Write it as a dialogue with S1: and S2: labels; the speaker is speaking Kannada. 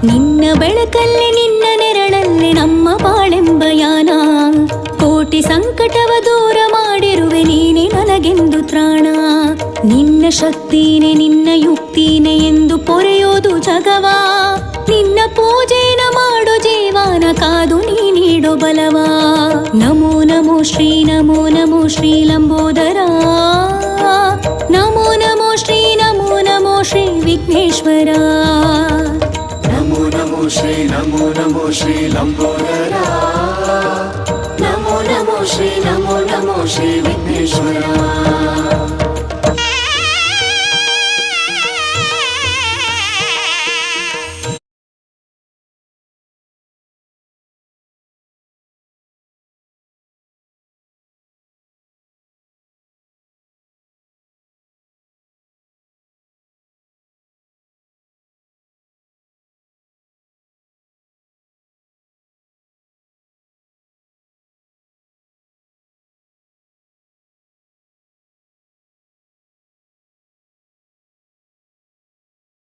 S1: ನಿನ್ನ ಬೆಳಕಲ್ಲಿ ನಿನ್ನ ನೆರಳಲ್ಲಿ ನಮ್ಮ ಬಾಳೆಂಬ ಯಾನ. ಕೋಟಿ ಸಂಕಟವ ದೂರ ಮಾಡಿರುವೆ ನೀನೆ ನನಗೆಂದು ತ್ರಾಣ. ನಿನ್ನ ಶಕ್ತಿನೇ ನಿನ್ನ ಯುಕ್ತಿನೇ ಎಂದು ಪೊರೆಯೋದು ಜಗವಾ. ನಿನ್ನ ಪೂಜೆನ ಮಾಡೋ ಜೀವನ ಕಾದು ನೀ ನೀಡೋ ಬಲವಾ. ನಮೋ ನಮೋ ಶ್ರೀ ನಮೋ ನಮೋ ಶ್ರೀ ಲಂಬೋದರ. ನಮೋ ನಮೋ ಶ್ರೀ ನಮೋ ನಮೋ ಶ್ರೀ ವಿಘ್ನೇಶ್ವರ.
S2: ನಮೋ ನಮೋ ಶ್ರೀ ನಮೋ ನಮೋ ಶ್ರೀ ಲಂಬೋದರ. ನಮೋ ನಮೋ ಶ್ರೀ ನಮೋ ನಮೋ ಶ್ರೀ ವಿಘ್ನೇಶ್ವರ.